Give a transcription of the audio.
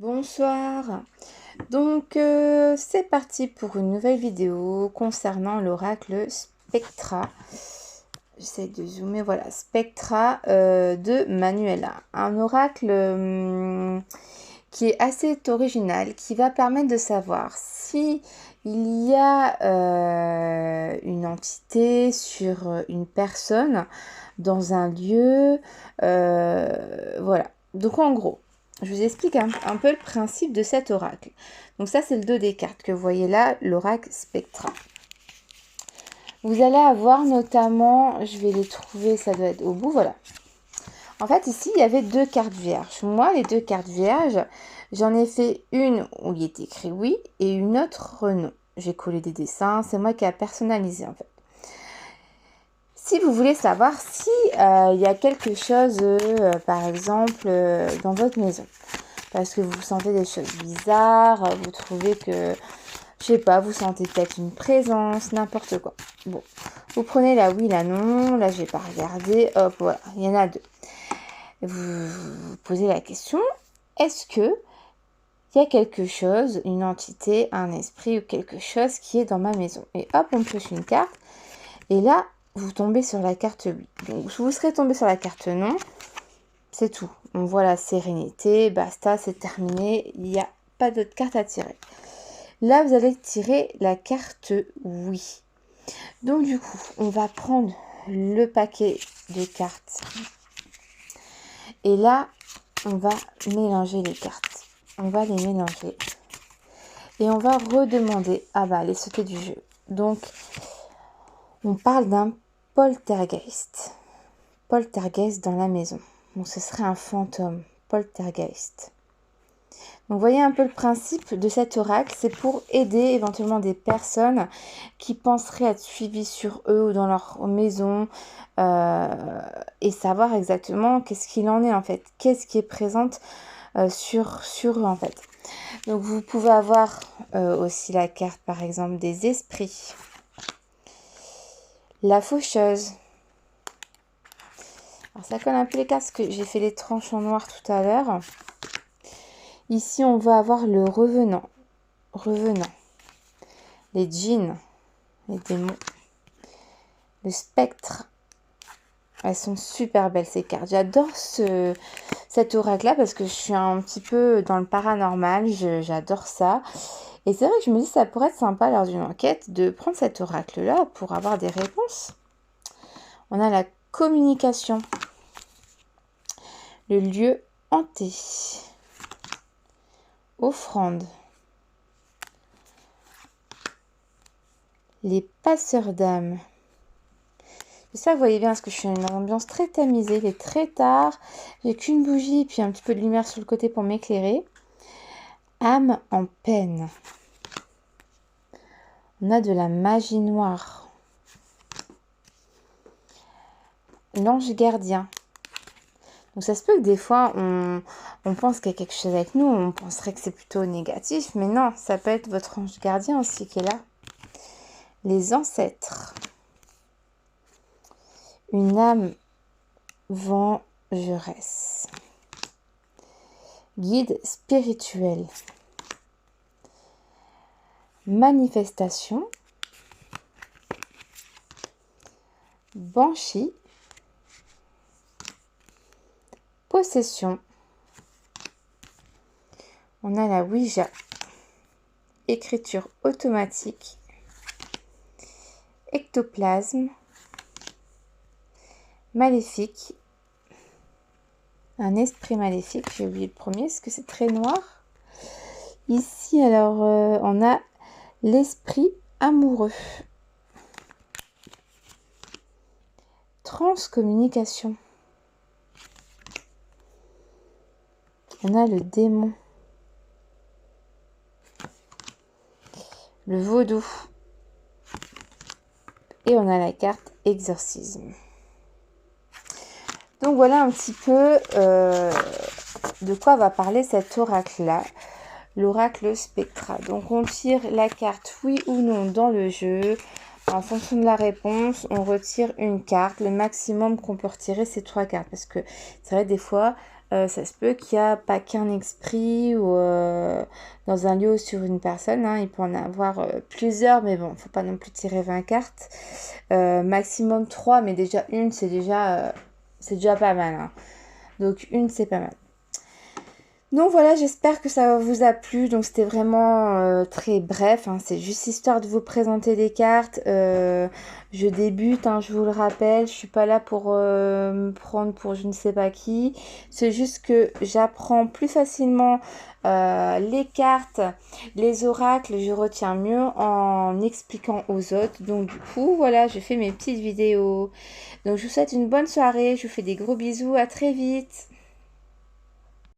Bonsoir. C'est parti pour une nouvelle vidéo concernant l'oracle Spectra. J'essaie de zoomer, voilà, Spectra de Manuela. Un oracle qui est assez original, qui va permettre de savoir si il y a une entité sur une personne dans un lieu. Voilà. Donc en gros, je vous explique un peu le principe de cet oracle. Donc ça, c'est le dos des cartes que vous voyez là, l'oracle Spectra. Vous allez avoir notamment, je vais les trouver, ça doit être au bout, voilà. En fait, ici, il y avait deux cartes vierges. Moi, les deux cartes vierges, j'en ai fait une où il est écrit oui et une autre non. J'ai collé des dessins, c'est moi qui ai personnalisé en fait. Si vous voulez savoir si il y a quelque chose, par exemple, dans votre maison, parce que vous sentez des choses bizarres, vous trouvez que, je sais pas, vous sentez peut-être une présence, n'importe quoi. Bon, vous prenez la oui, la non, là j'ai pas regardé, hop, voilà, il y en a deux. Vous vous posez la question, est-ce que il y a quelque chose, une entité, un esprit ou quelque chose qui est dans ma maison? Et hop, on pioche une carte, et là, vous tombez sur la carte oui. Donc, vous serez tombé sur la carte non, c'est tout. On voit la sérénité, basta, c'est terminé, il n'y a pas d'autre carte à tirer. Là, vous allez tirer la carte oui. Donc, du coup, on va prendre le paquet de cartes. Et là, on va mélanger les cartes. On va les mélanger. Et on va redemander, ah bah, les sauter du jeu. Donc, on parle d'un poltergeist. Poltergeist dans la maison. Donc, ce serait un fantôme. Poltergeist. Donc, vous voyez un peu le principe de cet oracle. C'est pour aider éventuellement des personnes qui penseraient être suivies sur eux ou dans leur maison et savoir exactement qu'est-ce qu'il en est en fait. Qu'est-ce qui est présente sur eux en fait. Donc, vous pouvez avoir aussi la carte par exemple des esprits. La faucheuse. Alors, ça colle un peu les cartes parce que j'ai fait les tranches en noir tout à l'heure. Ici, on va avoir le revenant. Revenant. Les djinns. Les démons. Le spectre. Elles sont super belles ces cartes. J'adore cet oracle-là parce que je suis un petit peu dans le paranormal. J'adore ça. Et c'est vrai que je me dis que ça pourrait être sympa lors d'une enquête de prendre cet oracle-là pour avoir des réponses. On a la communication. Le lieu hanté. Offrande. Les passeurs d'âme. Ça, vous voyez bien, parce que je suis dans une ambiance très tamisée. Il est très tard. J'ai qu'une bougie, puis un petit peu de lumière sur le côté pour m'éclairer. Âme en peine. On a de la magie noire. L'ange gardien. Donc ça se peut que des fois, on pense qu'il y a quelque chose avec nous. On penserait que c'est plutôt négatif. Mais non, ça peut être votre ange gardien aussi qui est là. Les ancêtres. Une âme vengeresse. Guide spirituel. Manifestation. Banshee. Possession. On a la Ouija. Écriture automatique. Ectoplasme. Maléfique. Un esprit maléfique. J'ai oublié le premier parce que c'est très noir. Ici, alors, on a l'esprit amoureux. Transcommunication. On a le démon. Le vaudou. Et on a la carte exorcisme. Donc voilà un petit peu de quoi va parler cet oracle-là. L'oracle Spectra. Donc on tire la carte oui ou non dans le jeu. En fonction de la réponse, on retire une carte. Le maximum qu'on peut retirer, c'est 3 cartes. Parce que c'est vrai, des fois, Ça se peut qu'il n'y a pas qu'un esprit ou dans un lieu ou sur une personne. Hein, il peut en avoir plusieurs, mais bon, faut pas non plus tirer 20 cartes. Maximum 3, mais déjà une, c'est déjà pas mal. Hein. Donc une, c'est pas mal. Donc voilà, j'espère que ça vous a plu. Donc c'était vraiment très bref. Hein. C'est juste histoire de vous présenter les cartes. Je débute, hein, je vous le rappelle. Je suis pas là pour me prendre pour je ne sais pas qui. C'est juste que j'apprends plus facilement les cartes, les oracles. Je retiens mieux en expliquant aux autres. Donc du coup, voilà, je fais mes petites vidéos. Donc je vous souhaite une bonne soirée. Je vous fais des gros bisous. À très vite.